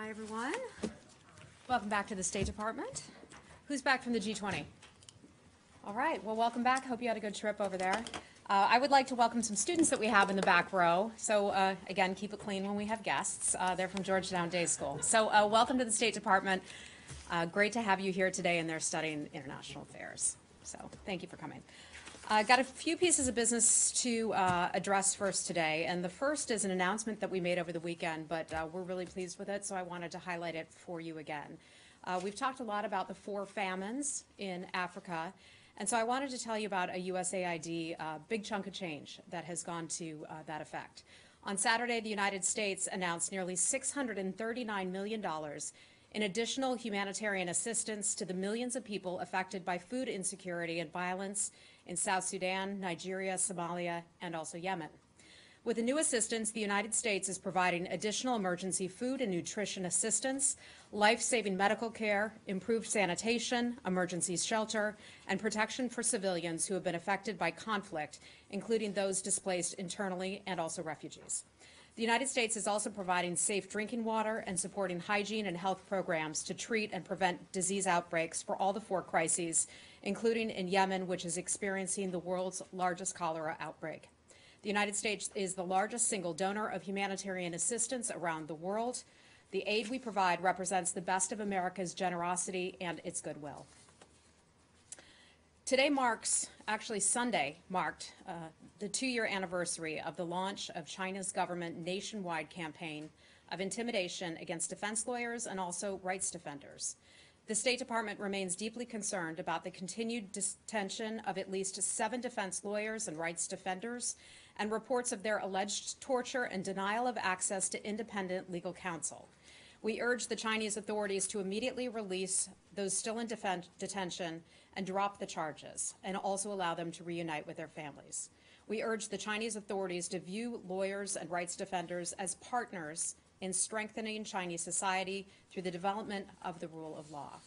Hi, everyone. Welcome back to the State Department. Who's back from the G20? All right, well, welcome back. Hope you had a good trip over there. I would like to welcome some students that we have in the back row. So again, keep it clean when we have guests. They're from Georgetown Day School. So welcome to the State Department. Great to have you here today, and they're studying international affairs. So thank you for coming. Got a few pieces of business to address first today, and the first is an announcement that we made over the weekend, but we're really pleased with it, so I wanted to highlight it for you again. We've talked a lot about the 4 famines in Africa, and so I wanted to tell you about a USAID big chunk of change that has gone to that effect. On Saturday, the United States announced nearly $639 million in additional humanitarian assistance to the millions of people affected by food insecurity and violence in South Sudan, Nigeria, Somalia, and also Yemen. With the new assistance, the United States is providing additional emergency food and nutrition assistance, life-saving medical care, improved sanitation, emergency shelter, and protection for civilians who have been affected by conflict, including those displaced internally and also refugees. The United States is also providing safe drinking water and supporting hygiene and health programs to treat and prevent disease outbreaks for all the 4 crises, including in Yemen, which is experiencing the world's largest cholera outbreak. The United States is the largest single donor of humanitarian assistance around the world. The aid we provide represents the best of America's generosity and its goodwill. Today Sunday marked the 2-year anniversary of the launch of China's government nationwide campaign of intimidation against defense lawyers and also rights defenders. The State Department remains deeply concerned about the continued detention of at least 7 defense lawyers and rights defenders and reports of their alleged torture and denial of access to independent legal counsel. We urge the Chinese authorities to immediately release those still in detention and drop the charges, and also allow them to reunite with their families. We urge the Chinese authorities to view lawyers and rights defenders as partners in strengthening Chinese society through the development of the rule of law.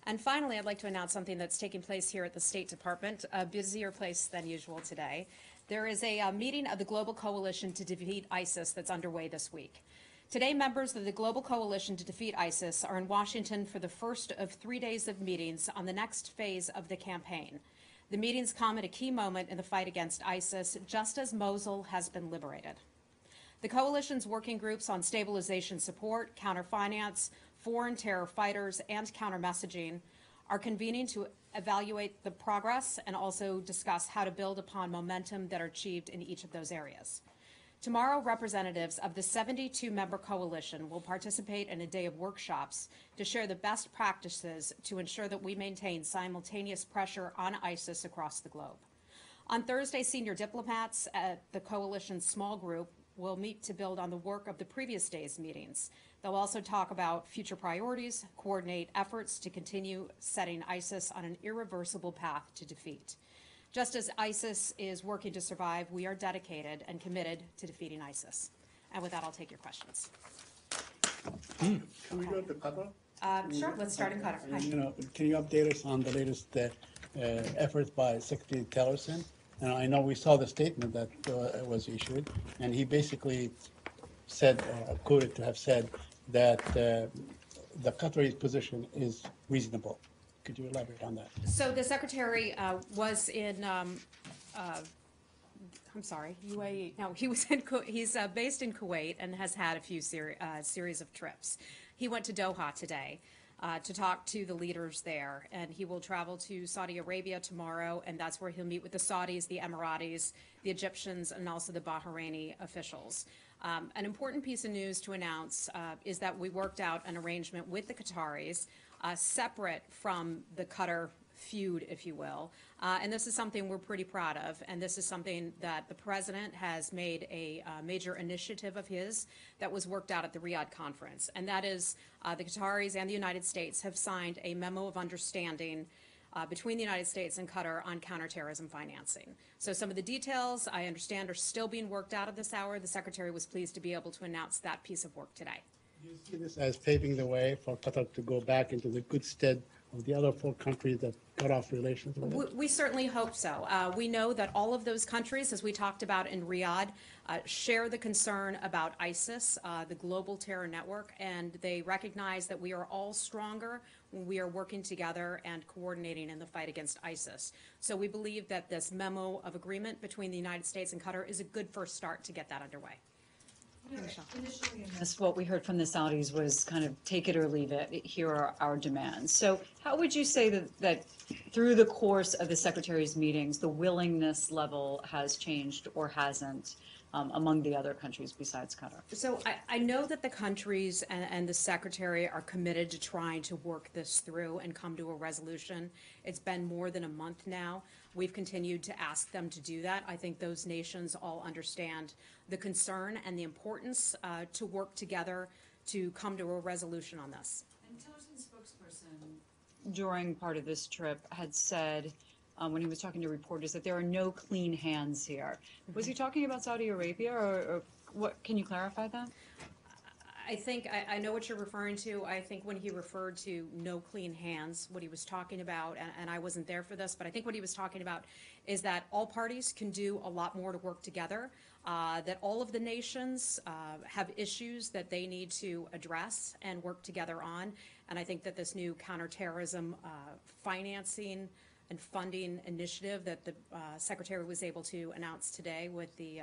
And finally, I'd like to announce something that's taking place here at the State Department, a busier place than usual today. There is a meeting of the Global Coalition to Defeat ISIS that's underway this week. Today, members of the Global Coalition to Defeat ISIS are in Washington for the first of 3 days of meetings on the next phase of the campaign. The meetings come at a key moment in the fight against ISIS, just as Mosul has been liberated. The coalition's working groups on stabilization support, counterfinance, foreign terror fighters, and counter-messaging are convening to evaluate the progress and also discuss how to build upon momentum that are achieved in each of those areas. Tomorrow, representatives of the 72-member coalition will participate in a day of workshops to share the best practices to ensure that we maintain simultaneous pressure on ISIS across the globe. On Thursday, senior diplomats at the coalition's small group will meet to build on the work of the previous day's meetings. They'll also talk about future priorities, coordinate efforts to continue setting ISIS on an irreversible path to defeat. Just as ISIS is working to survive, we are dedicated and committed to defeating ISIS. And with that, I'll take your questions. Can we go to Qatar? Sure, let's start in Qatar. Hi. Can you update us on the latest efforts by Secretary Tillerson? And I know we saw the statement that was issued, and he basically said, quoted to have said, that the Qatari position is reasonable. Could you elaborate on that? So the secretary was in, UAE. No, he was in. He's based in Kuwait and has had a few series of trips. He went to Doha today to talk to the leaders there, and he will travel to Saudi Arabia tomorrow, and that's where he'll meet with the Saudis, the Emiratis, the Egyptians, and also the Bahraini officials. An important piece of news to announce is that we worked out an arrangement with the Qataris, separate from the Qatar feud, if you will. And this is something we're pretty proud of, and this is something that the president has made a major initiative of his that was worked out at the Riyadh conference. And that is the Qataris and the United States have signed a memo of understanding between the United States and Qatar on counterterrorism financing. So some of the details, I understand, are still being worked out at this hour. The secretary was pleased to be able to announce that piece of work today. Do you see this as paving the way for Qatar to go back into the good stead of the other 4 countries that cut off relations with it? We certainly hope so. We know that all of those countries, as we talked about in Riyadh, share the concern about ISIS, the global terror network, and they recognize that we are all stronger when we are working together and coordinating in the fight against ISIS. So we believe that this memo of agreement between the United States and Qatar is a good first start to get that underway. Initially in this, what we heard from the Saudis was kind of take it or leave it. Here are our demands. So how would you say that through the course of the Secretary's meetings, the willingness level has changed or hasn't among the other countries besides Qatar? So I know that the countries and the Secretary are committed to trying to work this through and come to a resolution. It's been more than a month now. We've continued to ask them to do that. I think those nations all understand the concern and the importance to work together to come to a resolution on this. And Tillerson's spokesperson during part of this trip had said, when he was talking to reporters, that there are no clean hands here. Was he talking about Saudi Arabia, or what? Can you clarify that? I think I know what you're referring to. I think when he referred to no clean hands, what he was talking about, and I wasn't there for this, but I think what he was talking about is that all parties can do a lot more to work together, that all of the nations have issues that they need to address and work together on, and I think that this new counterterrorism financing and funding initiative that the Secretary was able to announce today with the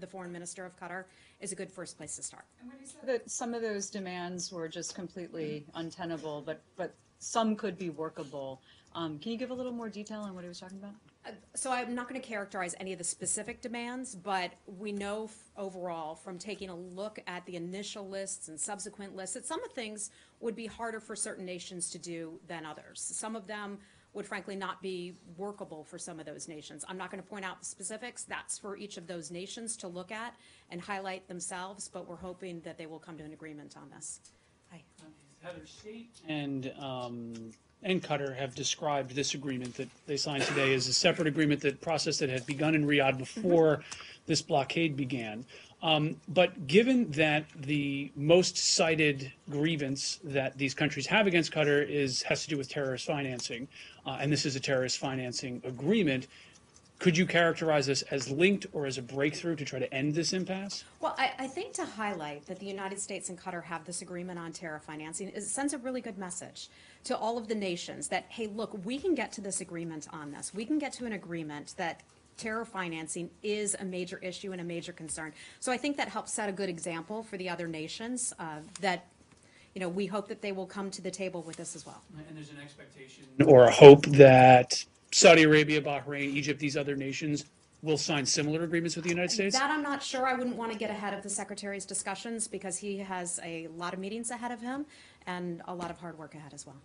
foreign minister of Qatar is a good first place to start. And when you said that some of those demands were just completely untenable, but some could be workable, can you give a little more detail on what he was talking about? So I'm not going to characterize any of the specific demands, but we know overall from taking a look at the initial lists and subsequent lists that some of the things would be harder for certain nations to do than others. Some of them would frankly not be workable for some of those nations. I'm not going to point out the specifics. That's for each of those nations to look at and highlight themselves, but we're hoping that they will come to an agreement on this. Hi. Heather, State and Qatar have described this agreement that they signed today as a separate agreement, that process that had begun in Riyadh before this blockade began. But given that the most cited grievance that these countries have against Qatar has to do with terrorist financing, and this is a terrorist financing agreement, could you characterize this as linked or as a breakthrough to try to end this impasse? Well, I think to highlight that the United States and Qatar have this agreement on terror financing, it sends a really good message to all of the nations that, hey, look, we can get to this agreement on this. We can get to an agreement that terror financing is a major issue and a major concern. So I think that helps set a good example for the other nations that, you know, we hope that they will come to the table with this as well. And there's an expectation or a hope that Saudi Arabia, Bahrain, Egypt, these other nations will sign similar agreements with the United States? That I'm not sure. I wouldn't want to get ahead of the Secretary's discussions because he has a lot of meetings ahead of him and a lot of hard work ahead as well.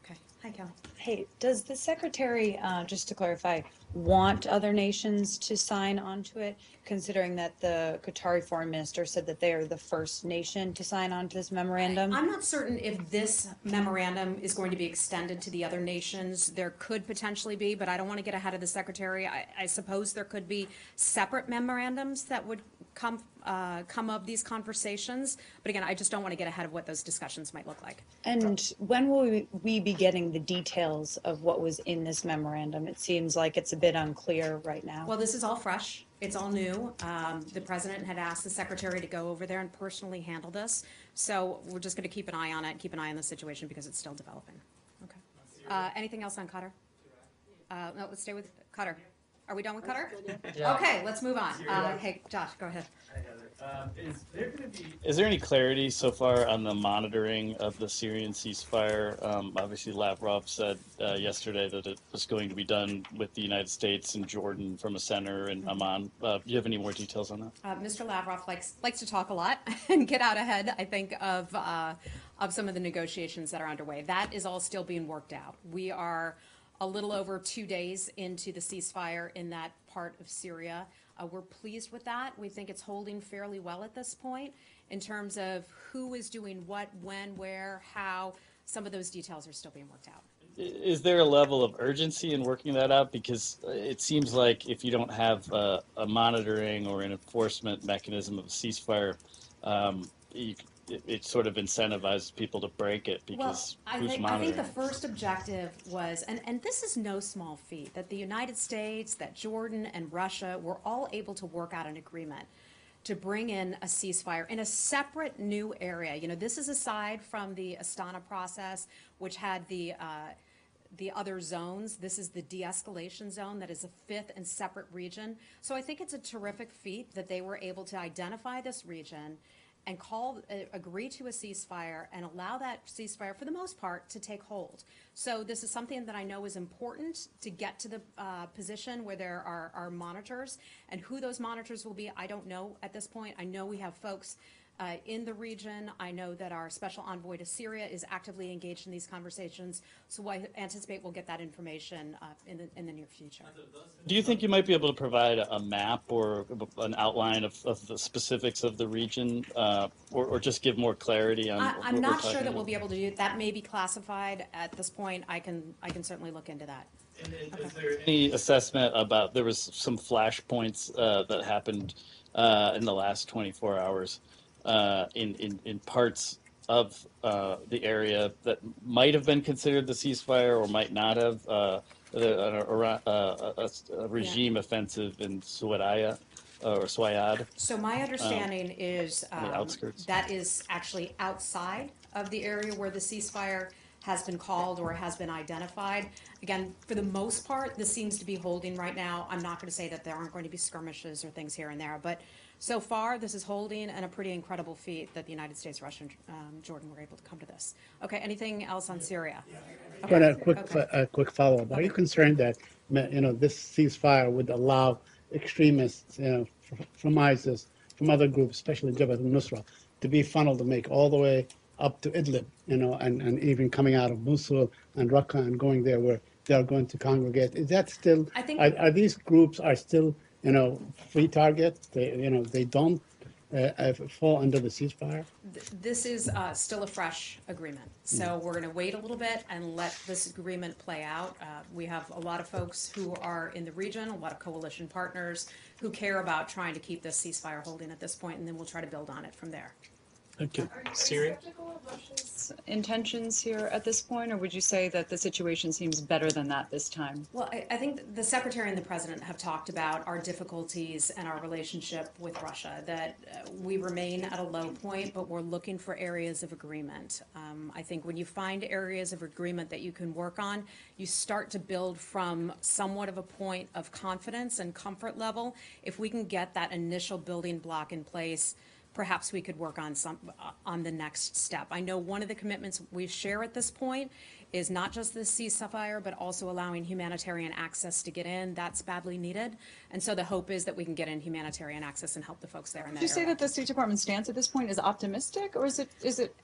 Okay. Hi, Kelly. Hey, does the Secretary, just to clarify, want other nations to sign onto it, considering that the Qatari Foreign Minister said that they are the first nation to sign on to this memorandum? I'm not certain if this memorandum is going to be extended to the other nations. There could potentially be, but I don't want to get ahead of the Secretary. I suppose there could be separate memorandums that would come of these conversations. But again, I just don't want to get ahead of what those discussions might look like. And when will we be getting the details of what was in this memorandum? It seems like it's a bit unclear right now. Well, this is all fresh. It's all new. The president had asked the secretary to go over there and personally handle this. So we're just going to keep an eye on it, keep an eye on the situation because it's still developing. Okay. Anything else on Qatar? No, let's stay with Qatar. Are we done with Qatar? Yeah. Okay, let's move on. Hey, Josh, go ahead. Hi, Heather. Is there any clarity so far on the monitoring of the Syrian ceasefire? Obviously, Lavrov said yesterday that it was going to be done with the United States and Jordan from a center in Amman. Do you have any more details on that? Mr. Lavrov likes to talk a lot and get out ahead, I think, of some of the negotiations that are underway. That is all still being worked out. We are a little over 2 days into the ceasefire in that part of Syria. We're pleased with that. We think it's holding fairly well at this point in terms of who is doing what, when, where, how. Some of those details are still being worked out. Is there a level of urgency in working that out? Because it seems like if you don't have a monitoring or an enforcement mechanism of a ceasefire, it sort of incentivizes people to break it Well, because who's I think monitoring? the first objective was, and this is no small feat, that the United States, that Jordan and Russia were all able to work out an agreement to bring in a ceasefire in a separate new area. You know, this is aside from the Astana process, which had the other zones. This is the de-escalation zone that is a fifth and separate region. So I think it's a terrific feat that they were able to identify this region and agree to a ceasefire and allow that ceasefire, for the most part, to take hold. So this is something that I know is important to get to the position where there are monitors, and who those monitors will be, I don't know at this point. I know we have folks in the region. I know that our special envoy to Syria is actively engaged in these conversations, so I anticipate we'll get that information in the near future. Do you think you might be able to provide a map or an outline of the specifics of the region, or just give more clarity on what I'm we're not talking sure that about? we'll be able to do that. May be classified at this point. I can certainly look into that. And is there any assessment about, there was some flashpoints that happened in the last 24 hours in parts of the area that might have been considered the ceasefire or might not have, a regime offensive in Suwayda or Swayad? So my understanding is on the outskirts. that is actually outside of the area where the ceasefire has been called or has been identified. Again, for the most part, this seems to be holding right now. I'm not going to say that there aren't going to be skirmishes or things here and there, but so far this is holding, and a pretty incredible feat that the United States, Russia, and Jordan were able to come to this. Okay, anything else on Syria? But Okay. a quick follow-up. Are you concerned that, this ceasefire would allow extremists, from ISIS, from other groups, especially Jabhat al-Nusra, to be funneled to make all the way up to Idlib, and even coming out of Mosul and Raqqa and going there where they are going to congregate? Is that still, I think- are these groups are still, free target? They don't fall under the ceasefire? This is still a fresh agreement, so we're going to wait a little bit and let this agreement play out. We have a lot of folks who are in the region, a lot of coalition partners who care about trying to keep this ceasefire holding at this point, and then we'll try to build on it from there. Okay. Syria? Intentions here at this point, or would you say that the situation seems better than that this time? Well, I think the Secretary and the President have talked about our difficulties and our relationship with Russia, that we remain at a low point, but we're looking for areas of agreement. I think when you find areas of agreement that you can work on, you start to build from somewhat of a point of confidence and comfort level. If we can get that initial building block in place, perhaps we could work on the next step. I know one of the commitments we share at this point is not just the ceasefire, but also allowing humanitarian access to get in. That's badly needed. And so the hope is that we can get in humanitarian access and help the folks there in that Would you say area. that the State Department stance at this point is optimistic, or is it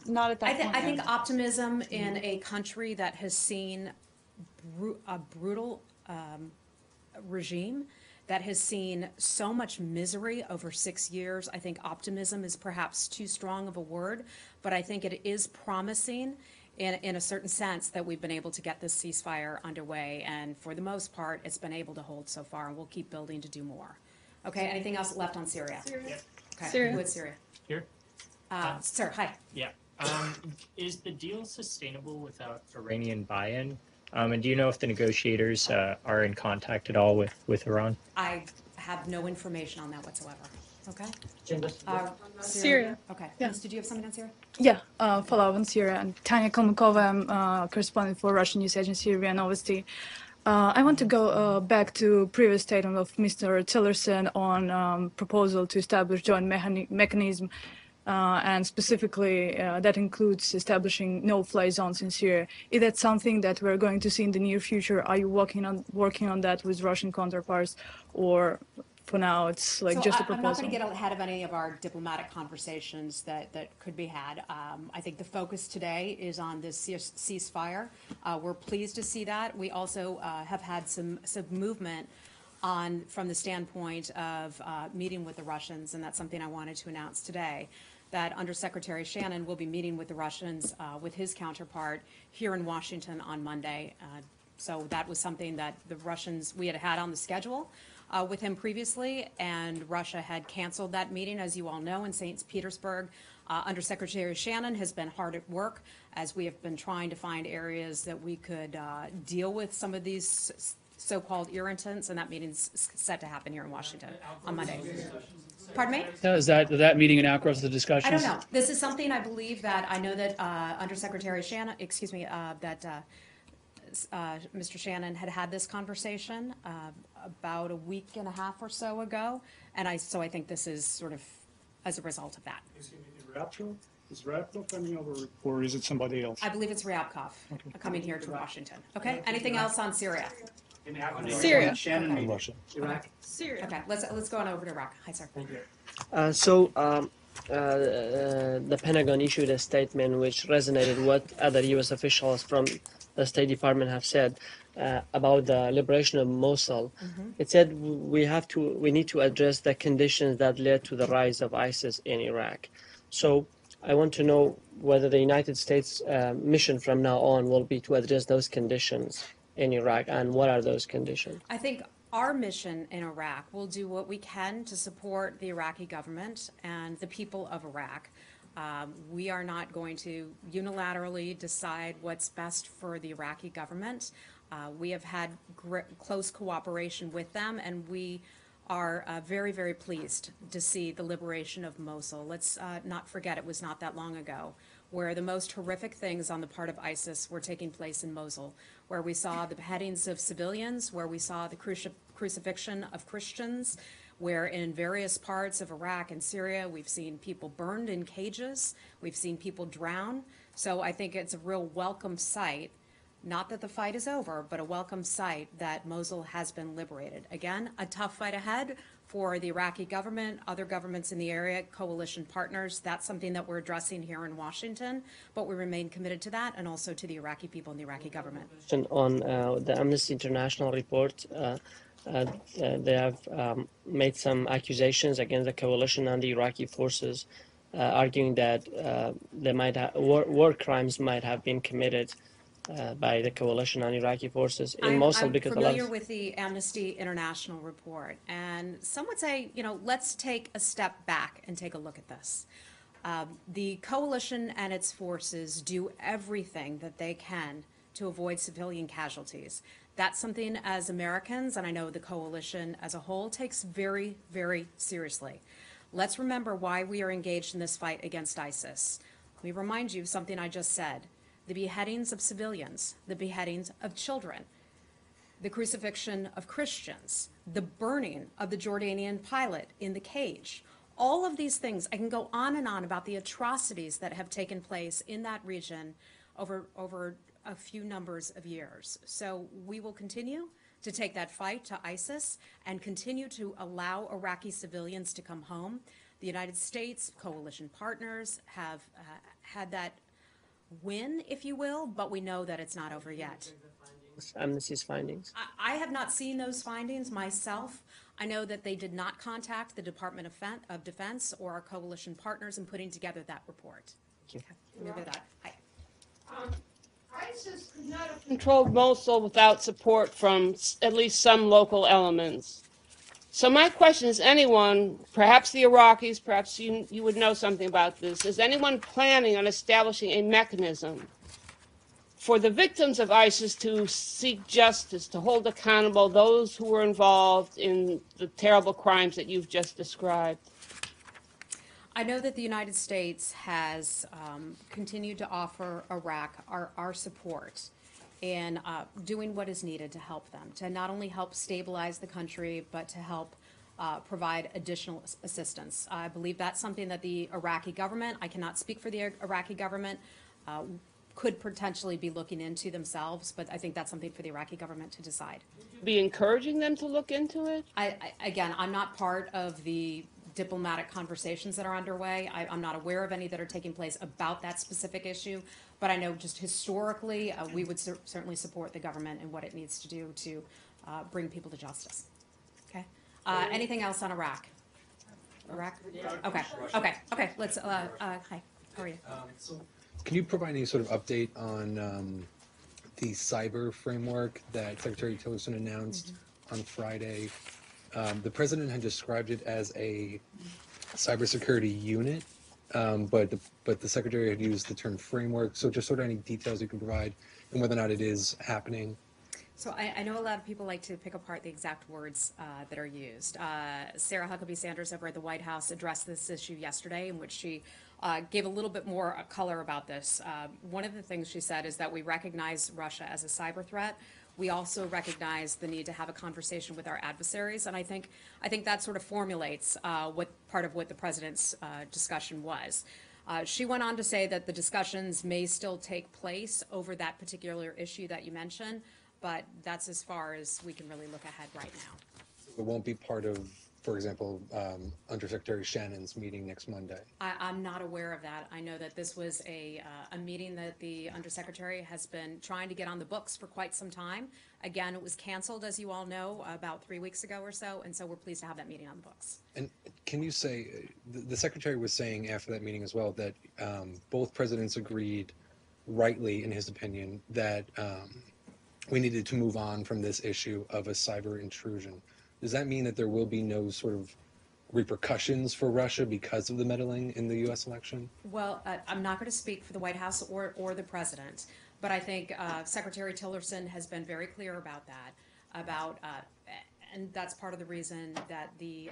not at that point? I think optimism in a country that has seen a brutal regime, that has seen so much misery over 6 years. I think optimism is perhaps too strong of a word, but I think it is promising in a certain sense that we've been able to get this ceasefire underway, and for the most part, it's been able to hold so far, and we'll keep building to do more. Okay, anything else left on Syria? Okay, Syria. who is Syria? Here? Sir, hi. Yeah. Is the deal sustainable without Iranian buy-in? And do you know if the negotiators are in contact at all with Iran? I have no information on that whatsoever. Okay? Syria. Okay. Yeah. Miss, did you have something on Syria? Yeah, follow-up on Syria. I'm Tanya Kalmakova. I'm correspondent for Russian news agency RIA Novosti. I want to go back to previous statement of Mr. Tillerson on proposal to establish joint mechanism, and specifically that includes establishing no-fly zones in Syria. Is that something that we're going to see in the near future? Are you working on that with Russian counterparts, or for now it's like just a proposal? I'm not going to get ahead of any of our diplomatic conversations that could be had. I think the focus today is on this ceasefire. We're pleased to see that. We also have had some movement from the standpoint of meeting with the Russians, and that's something I wanted to announce today, that Under Secretary Shannon will be meeting with the Russians with his counterpart here in Washington on Monday. So that was something that the Russians, we had on the schedule. with him previously, and Russia had canceled that meeting, as you all know, in St. Petersburg. Undersecretary Shannon has been hard at work as we have been trying to find areas that we could deal with some of these so-called irritants, and that meeting's set to happen here in Washington on Monday. Pardon me? Is that meeting an outgrowth of the discussions? I don't know. This is something I believe that I know that Undersecretary Shannon, Mr. Shannon had this conversation about a week and a half or so ago, and so I think this is sort of as a result of that. Is Ryabkov coming over, or is it somebody else? I believe it's Ryabkov coming here to Washington. Okay. Anything else on Syria? Syria. Shannon Russia. Syria. Okay. Let's go on over to Iraq. Hi, sir. The Pentagon issued a statement which resonated what other U.S. officials from the State Department have said about the liberation of Mosul. It said we need to address the conditions that led to the rise of ISIS in Iraq. So I want to know whether the United States mission from now on will be to address those conditions in Iraq, and what are those conditions? I think our mission in Iraq will do what we can to support the Iraqi government and the people of Iraq. We are not going to unilaterally decide what's best for the Iraqi government. We have had close cooperation with them, and we are very, very pleased to see the liberation of Mosul. Let's not forget it was not that long ago where the most horrific things on the part of ISIS were taking place in Mosul, where we saw the beheadings of civilians, where we saw the crucifixion of Christians, where in various parts of Iraq and Syria we've seen people burned in cages, we've seen people drown. So I think it's a real welcome sight, not that the fight is over, but a welcome sight that Mosul has been liberated. Again, a tough fight ahead for the Iraqi government, other governments in the area, coalition partners. That's something that we're addressing here in Washington, but we remain committed to that and also to the Iraqi people and the Iraqi government. On the Amnesty International report, they have made some accusations against the coalition and the Iraqi forces, arguing that war crimes might have been committed by the coalition and Iraqi forces in Mosul. I'm because familiar with the Amnesty International report, and some would say, let's take a step back and take a look at this. The coalition and its forces do everything that they can to avoid civilian casualties. That's something as Americans, and I know the coalition as a whole, takes very, very seriously. Let's remember why we are engaged in this fight against ISIS. Let me remind you of something I just said. The beheadings of civilians, the beheadings of children, the crucifixion of Christians, the burning of the Jordanian pilot in the cage. All of these things, I can go on and on about the atrocities that have taken place in that region over a few numbers of years. So we will continue to take that fight to ISIS and continue to allow Iraqi civilians to come home. The United States, coalition partners have had that win, if you will, but we know that it's not over yet. Amnesty's findings. I have not seen those findings myself. I know that they did not contact the Department of Defense or our coalition partners in putting together that report. Thank you. Remember that. Hi. ISIS could not have controlled Mosul without support from at least some local elements. So my question is, anyone, perhaps the Iraqis, perhaps you would know something about this, is anyone planning on establishing a mechanism for the victims of ISIS to seek justice, to hold accountable those who were involved in the terrible crimes that you've just described? I know that the United States has continued to offer Iraq our support in doing what is needed to help them, to not only help stabilize the country, but to help provide additional assistance. I believe that's something that the Iraqi government, I cannot speak for the Iraqi government, could potentially be looking into themselves, but I think that's something for the Iraqi government to decide. Be encouraging them to look into it? Again, I'm not part of the diplomatic conversations that are underway. I'm not aware of any that are taking place about that specific issue, but I know just historically, we would certainly support the government in what it needs to do to bring people to justice. Okay. Anything else on Iraq? Iraq? Okay. Let's, hi, how are you? Can you provide any sort of update on the cyber framework that Secretary Tillerson announced on Friday? The president had described it as a cybersecurity unit, but the secretary had used the term framework. So just sort of any details you can provide and whether or not it is happening. So I know a lot of people like to pick apart the exact words that are used. Sarah Huckabee Sanders over at the White House addressed this issue yesterday, in which she gave a little bit more color about this. One of the things she said is that we recognize Russia as a cyber threat. We also recognize the need to have a conversation with our adversaries, and I think that sort of formulates what part of what the president's discussion was. She went on to say that the discussions may still take place over that particular issue that you mentioned, but that's as far as we can really look ahead right now. It won't be part of, for example, Undersecretary Shannon's meeting next Monday. I'm not aware of that. I know that this was a meeting that the Undersecretary has been trying to get on the books for quite some time. Again, it was canceled, as you all know, about 3 weeks ago or so, and so we're pleased to have that meeting on the books. And can you say, the secretary was saying after that meeting as well that both presidents agreed, rightly in his opinion, that we needed to move on from this issue of a cyber intrusion. Does that mean that there will be no sort of repercussions for Russia because of the meddling in the U.S. election? Well, I'm not going to speak for the White House or the president, but I think Secretary Tillerson has been very clear about that, and that's part of the reason that the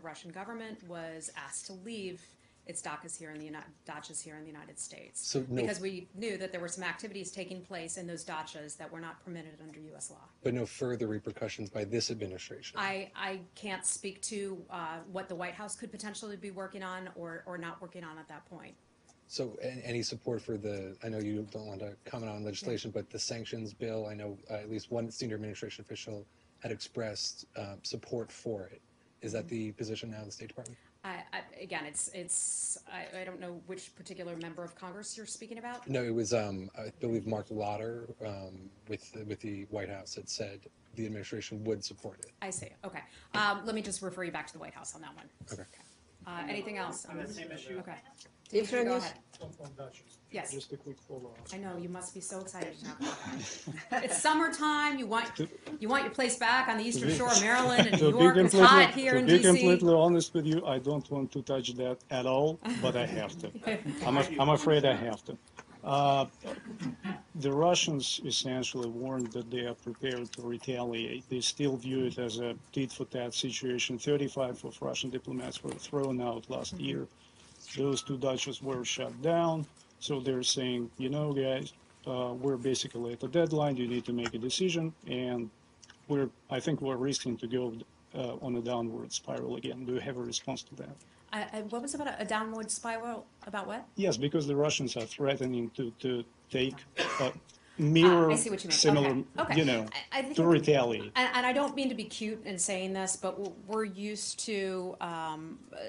Russian government was asked to leave its dachas here in the United States, So because we knew that there were some activities taking place in those dachas that were not permitted under U.S. law. But no further repercussions by this administration? I can't speak to what the White House could potentially be working on or not working on at that point. So any support for I know you don't want to comment on legislation, but the sanctions bill, I know at least one senior administration official had expressed support for it. Is that the position now of the State Department? Again, I don't know which particular member of Congress you're speaking about. No, it was, I believe Mark Lauder with the White House had said the administration would support it. I see, okay. Let me just refer you back to the White House on that one. Okay. Anything else? On that same issue? Okay. Different Go issue? ahead. On Dutchess. Yes. Just a quick follow-up. I know, you must be so excited to talk about that. It's summertime, you want your place back on the Eastern Shore of Maryland and New York. It's hot here in To be DC. completely honest with you, I don't want to touch that at all, but I have to. I'm afraid I have to. The Russians essentially warned that they are prepared to retaliate. They still view it as a tit-for-tat situation. 35 of Russian diplomats were thrown out last year. Those 2 Dutchess were shut down. So they're saying, you know, guys, we're basically at a deadline. You need to make a decision. And I think we're risking to go on a downward spiral again. Do you have a response to that? What was about a downward spiral? About what? Yes, because the Russians are threatening to take mirror I see what you mean. similar, Okay. you know, I think to retaliate. And I don't mean to be cute in saying this, but we're used to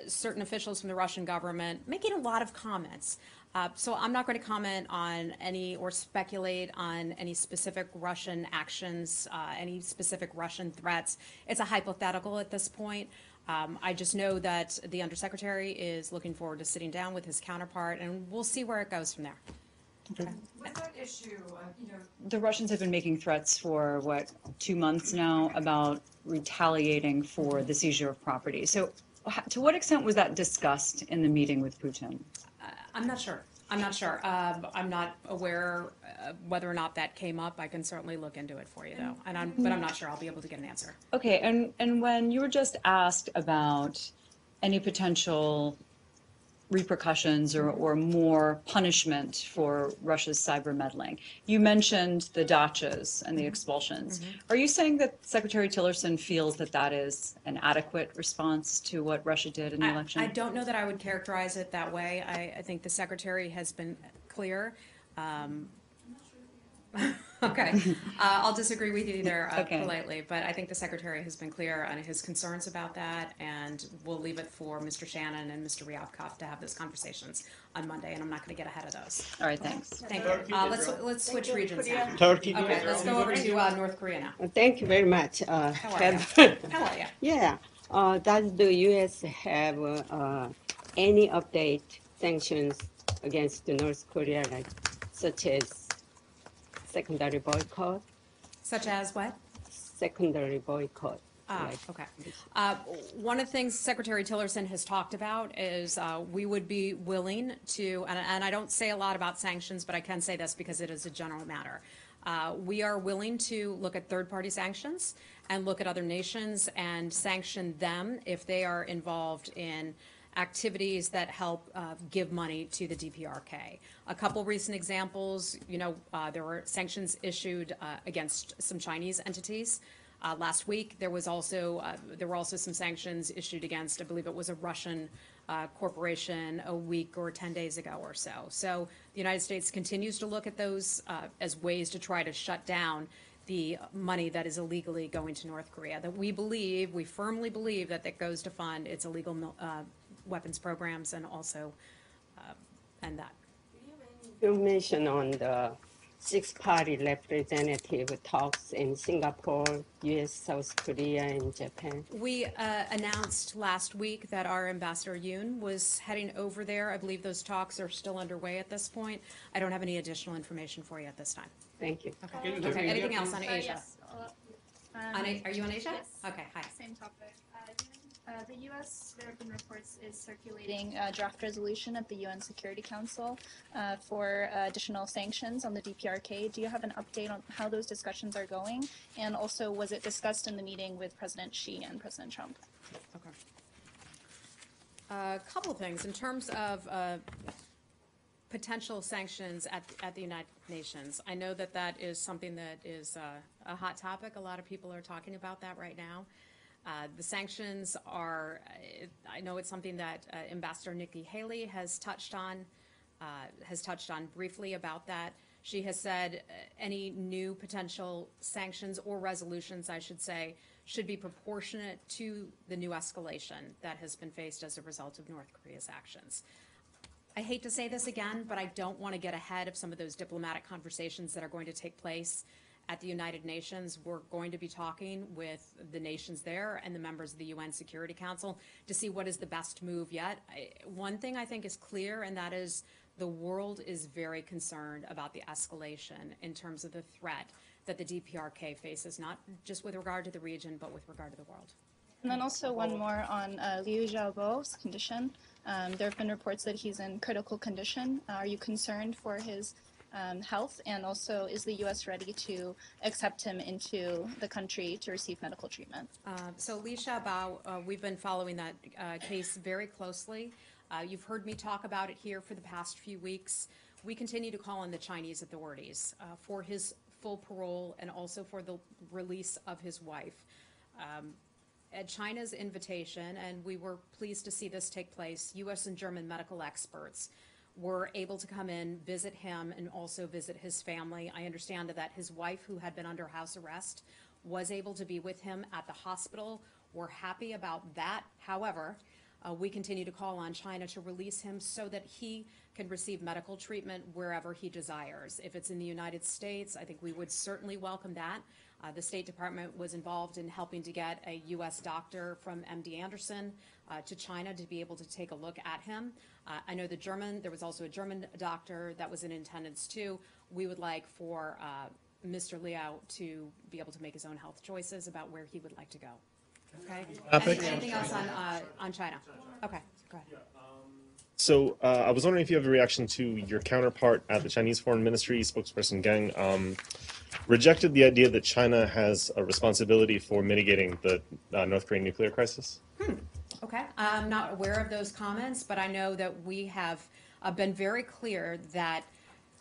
certain officials from the Russian government making a lot of comments. So I'm not going to comment on any or speculate on any specific Russian actions, any specific Russian threats. It's a hypothetical at this point. I just know that the Undersecretary is looking forward to sitting down with his counterpart, and we'll see where it goes from there. Okay. With that issue, the Russians have been making threats for, 2 months now about retaliating for the seizure of property. So to what extent was that discussed in the meeting with Putin? I'm not sure. I'm not aware whether or not that came up. I can certainly look into it for you, though. But I'm not sure I'll be able to get an answer. Okay, and when you were just asked about any potential repercussions or more punishment for Russia's cyber meddling, you mentioned the dachas and the expulsions. Are you saying that Secretary Tillerson feels that that is an adequate response to what Russia did in the election? I don't know that I would characterize it that way. I think the Secretary has been clear. Okay, I'll disagree with you there politely, but I think the Secretary has been clear on his concerns about that, and we'll leave it for Mr. Shannon and Mr. Ryabkov to have those conversations on Monday, and I'm not going to get ahead of those. All right, thanks. Thank you. Let's switch regions now. Turkey. Okay, let's go over to North Korea now. Thank you very much. How are you? How are you? Yeah. Does the U.S. have any update sanctions against North Korea, like such as secondary boycott? Such as what? Secondary boycott. Okay. One of the things Secretary Tillerson has talked about is we would be willing to, and I don't say a lot about sanctions, but I can say this because it is a general matter. We are willing to look at third-party sanctions and look at other nations and sanction them if they are involved in activities that help give money to the DPRK. A couple recent examples, there were sanctions issued against some Chinese entities. Last week, there were also some sanctions issued against, I believe it was a Russian corporation a week or 10 days ago or so. So the United States continues to look at those as ways to try to shut down the money that is illegally going to North Korea. That we firmly believe that goes to fund its illegal weapons programs and also and that. Information on the six-party representative talks in Singapore, U.S., South Korea, and Japan. We announced last week that our Ambassador Yoon was heading over there. I believe those talks are still underway at this point. I don't have any additional information for you at this time. Thank you. Okay. Okay. Anything else on Asia? Yes. Are you on Asia? Yes. Okay. Hi. Same topic. The U.S. there have been reports is circulating a draft resolution at the UN Security Council for additional sanctions on the DPRK. Do you have an update on how those discussions are going? And also, was it discussed in the meeting with President Xi and President Trump? Okay. A couple of things in terms of potential sanctions at the United Nations. I know that is something that is a hot topic. A lot of people are talking about that right now. The sanctions are, I know it's something that Ambassador Nikki Haley has touched on briefly about that. She has said any new potential sanctions or resolutions, I should say, should be proportionate to the new escalation that has been faced as a result of North Korea's actions. I hate to say this again, but I don't want to get ahead of some of those diplomatic conversations that are going to take place at the United Nations. We're going to be talking with the nations there and the members of the UN Security Council to see what is the best move yet. One thing I think is clear, and that is the world is very concerned about the escalation in terms of the threat that the DPRK faces, not just with regard to the region, but with regard to the world. And then also one more on Liu Xiaobo's condition. There have been reports that he's in critical condition. Are you concerned for his health, and also is the U.S. ready to accept him into the country to receive medical treatment? So Liu Xiaobo, we've been following that case very closely. You've heard me talk about it here for the past few weeks. We continue to call on the Chinese authorities for his full parole and also for the release of his wife. At China's invitation, and we were pleased to see this take place, U.S. and German medical experts were able to come in, visit him, and also visit his family. I understand that his wife, who had been under house arrest, was able to be with him at the hospital. We're happy about that. However, we continue to call on China to release him so that he can receive medical treatment wherever he desires. If it's in the United States, I think we would certainly welcome that. The State Department was involved in helping to get a U.S. doctor from MD Anderson to China to be able to take a look at him. I know there was also a German doctor that was in attendance too. We would like for Mr. Liu to be able to make his own health choices about where he would like to go. Okay? Anything else on China? Okay, go ahead. So I was wondering if you have a reaction to your counterpart at the Chinese Foreign Ministry, spokesperson Geng, rejected the idea that China has a responsibility for mitigating the North Korean nuclear crisis. Okay, I'm not aware of those comments, but I know that we have been very clear that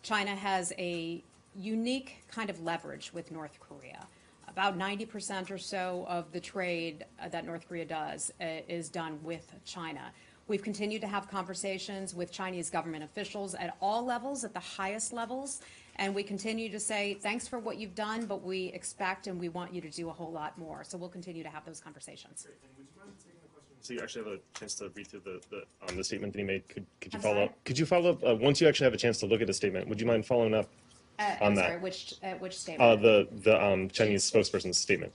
China has a unique kind of leverage with North Korea. About 90% or so of the trade that North Korea does is done with China. We've continued to have conversations with Chinese government officials at all levels, at the highest levels, and we continue to say, thanks for what you've done, but we expect and we want you to do a whole lot more. So we'll continue to have those conversations. So you actually have a chance to read through the statement that he made. Could you follow up? Could you follow up once you actually have a chance to look at the statement? Would you mind following up on that? Sorry, which statement? The Chinese spokesperson's statement.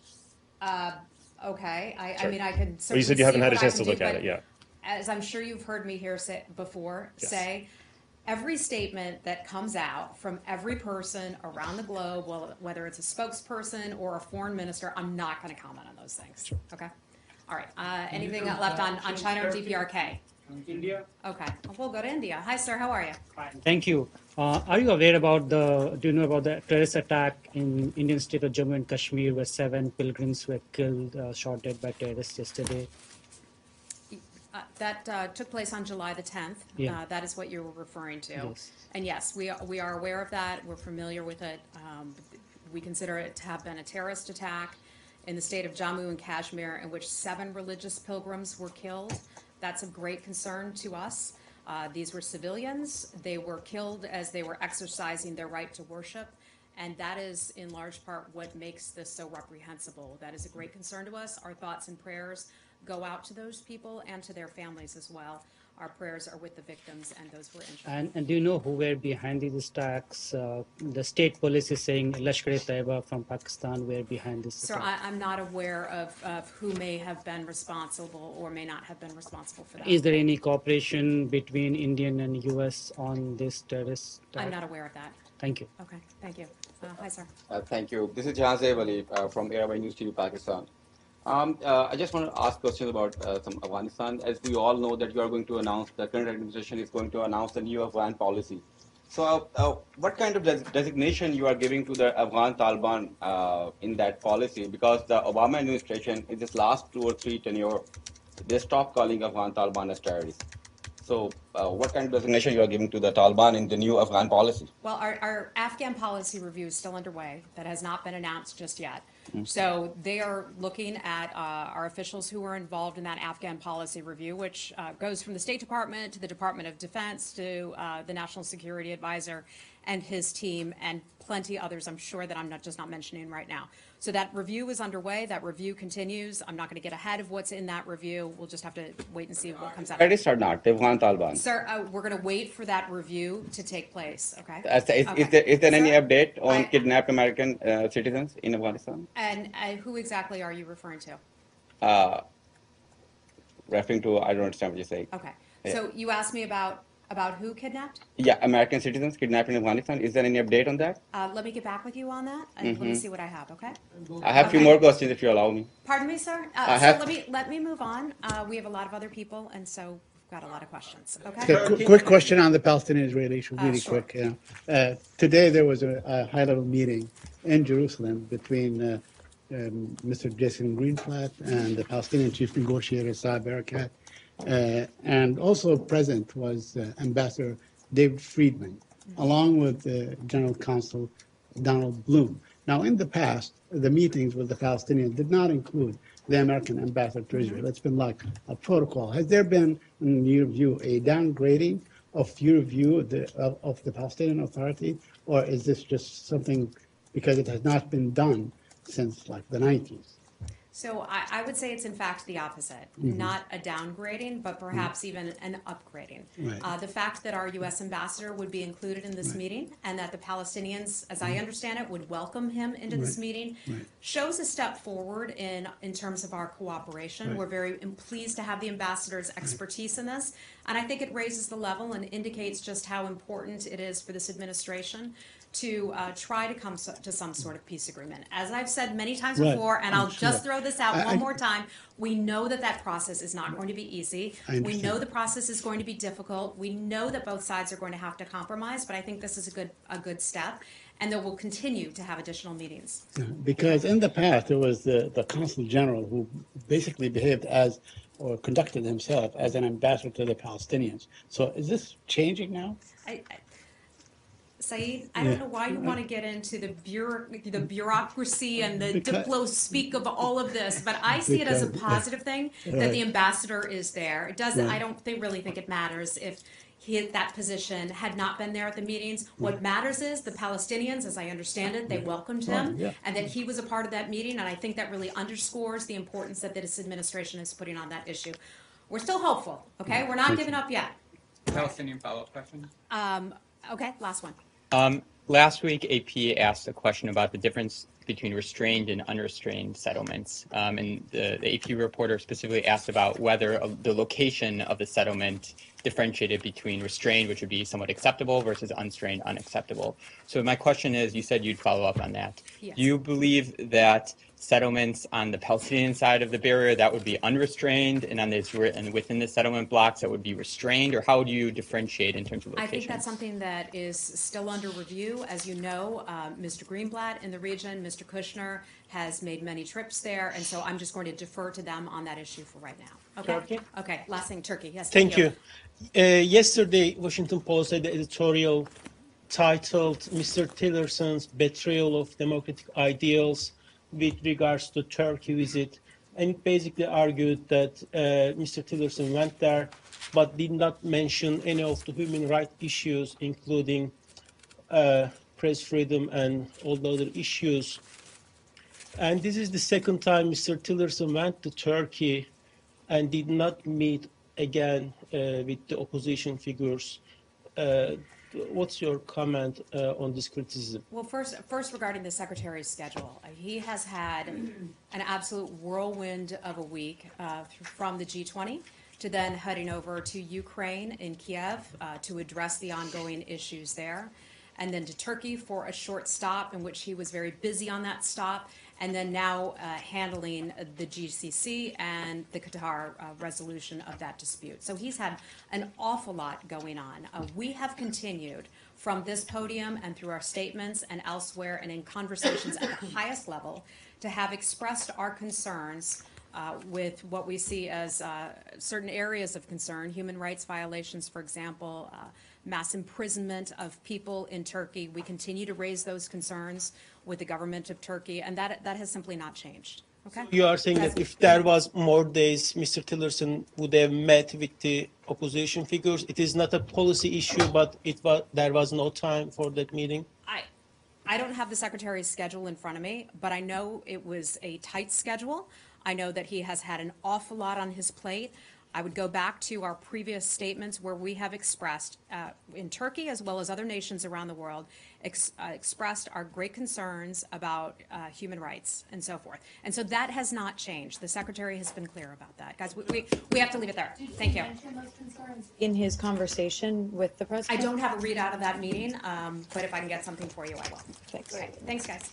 Okay, I Sure. mean, I can Well, certainly you said you haven't see had a what I chance can to look do, at but it, yeah. As I'm sure you've heard me here say before, Yes. every statement that comes out from every person around the globe, well, whether it's a spokesperson or a foreign minister, I'm not going to comment on those things. Okay? All right. Anything left on China or DPRK? India. Okay. We'll go to India. Hi, sir. How are you? Thank you. Are you aware about do you know about the terrorist attack in Indian state of Jammu and Kashmir where 7 pilgrims were killed, shot dead by terrorists yesterday? That took place on July the 10th. Yeah. That is what you were referring to. Yes. And yes, we are aware of that. We're familiar with it. We consider it to have been a terrorist attack in the state of Jammu and Kashmir in which 7 religious pilgrims were killed. That's of great concern to us. These were civilians. They were killed as they were exercising their right to worship. And that is, in large part, what makes this so reprehensible. That is a great concern to us. Our thoughts and prayers go out to those people and to their families as well. Our prayers are with the victims and those who were injured. And do you know who were behind these attacks? The state police is saying Lashkar-e-Taiba from Pakistan were behind this Sir, attack. I'm not aware of who may have been responsible or may not have been responsible for that. Is there any cooperation between Indian and U.S. on this terrorist attack? I'm not aware of that. Thank you. Okay, thank you. Hi, sir. Thank you. This is Jahan Zaib Ali from Airway News TV, Pakistan. I just want to ask questions about some Afghanistan. As we all know that you are going to announce, the current administration is going to announce the new Afghan policy. So what kind of designation you are giving to the Afghan Taliban in that policy? Because the Obama administration, in this last 2 or 3 tenure, they stopped calling Afghan Taliban as terrorists. So what kind of designation you are giving to the Taliban in the new Afghan policy? Well, our Afghan policy review is still underway. That has not been announced just yet. So they are looking at our officials who are involved in that Afghan policy review, which goes from the State Department to the Department of Defense to the National Security Advisor and his team and plenty others I'm sure that I'm not mentioning right now. So that review is underway. That review continues. I'm not going to get ahead of what's in that review. We'll just have to wait and see what comes out. Terrorists or not, the Afghan Taliban? Sir, we're going to wait for that review to take place, okay? Is there any update on kidnapped American citizens in Afghanistan? And who exactly are you referring to? Referring to, I don't understand what you're saying. Okay. Yeah. So you asked me about who kidnapped? Yeah, American citizens kidnapped in Afghanistan. Is there any update on that? Let me get back with you on that, and let me see what I have, okay? I have a few more questions if you allow me. Pardon me, sir? I So have- let me move on. We have a lot of other people, and so we've got a lot of questions, okay? Okay, quick question on the Palestinian-Israeli issue, really Sure. quick. Today there was a high-level meeting in Jerusalem between Mr. Jason Greenblatt and the Palestinian chief negotiator Saeb Erekat, and also present was Ambassador David Friedman, along with General Counsel Donald Bloom. Now, in the past, the meetings with the Palestinians did not include the American ambassador to Israel. It's been like a protocol. Has there been, in your view, a downgrading of your view of the Palestinian Authority, or is this just something because it has not been done since like the 90s? So I would say it's in fact the opposite, not a downgrading, but perhaps even an upgrading. Right. The fact that our U.S. ambassador would be included in this meeting and that the Palestinians, as I understand it, would welcome him into this meeting shows a step forward in terms of our cooperation. We're very pleased to have the ambassador's expertise in this, and I think it raises the level and indicates just how important it is for this administration to try to come to some sort of peace agreement. As I've said many times Right. before, and I'll Sure. just throw this out one more time, we know that that process is not going to be easy. I We understand. know the process is going to be difficult. We know that both sides are going to have to compromise, but I think this is a good step, and that we'll continue to have additional meetings. Because in the past, there was the Consul General who basically behaved as, or conducted himself as an ambassador to the Palestinians. So is this changing now? Saeed, I don't know why you want to get into the bureaucracy and the Because- diplo speak of all of this, but I see it as a Because- positive thing that Right. the ambassador is there. It doesn't. Right. I don't really think it matters if that position had not been there at the meetings. What matters is the Palestinians, as I understand it, they welcomed him, yeah. and that he was a part of that meeting. And I think that really underscores the importance that this administration is putting on that issue. We're still hopeful. Okay, we're not giving up yet. Palestinian follow-up question. Okay, last one. Last week, AP asked a question about the difference between restrained and unrestrained settlements. And the AP reporter specifically asked about whether the location of the settlement differentiated between restrained, which would be somewhat acceptable, versus unrestrained, unacceptable. So my question is, you said you'd follow up on that. Yes. Do you believe that settlements on the Palestinian side of the barrier, that would be unrestrained, and and within the settlement blocks that would be restrained, or how do you differentiate in terms of I locations? think that's something that is still under review. As you know, Mr. Greenblatt in the region, Mr. Kushner has made many trips there, and so I'm just going to defer to them on that issue for right now. Okay? Turkey? Okay, last thing, Turkey. Yes, Thank you. Yesterday, Washington Post had the editorial titled Mr. Tillerson's Betrayal of Democratic Ideals with regards to Turkey visit. And it basically argued that Mr. Tillerson went there but did not mention any of the human rights issues, including press freedom and all the other issues. And this is the second time Mr. Tillerson went to Turkey and did not meet again with the opposition figures. What's your comment on this criticism? Well, first regarding the Secretary's schedule, he has had an absolute whirlwind of a week from the G20 to then heading over to Ukraine in Kiev to address the ongoing issues there, and then to Turkey for a short stop in which he was very busy on that stop, and then now handling the GCC and the Qatar resolution of that dispute. So he's had an awful lot going on. We have continued from this podium and through our statements and elsewhere and in conversations at the highest level to have expressed our concerns with what we see as certain areas of concern, human rights violations, for example, mass imprisonment of people in Turkey. We continue to raise those concerns with the government of Turkey, and that has simply not changed. Okay? You are saying that if there was more days, Mr. Tillerson would have met with the opposition figures. It is not a policy issue, but there was no time for that meeting. I don't have the Secretary's schedule in front of me, but I know it was a tight schedule. I know that he has had an awful lot on his plate. I would go back to our previous statements where we have expressed, in Turkey as well as other nations around the world, expressed our great concerns about human rights and so forth. And so that has not changed. The Secretary has been clear about that. Guys, we have to leave it there. Thank you. In his conversation with the president? I don't have a readout of that meeting, but if I can get something for you, I will. Thanks. Okay, thanks, guys.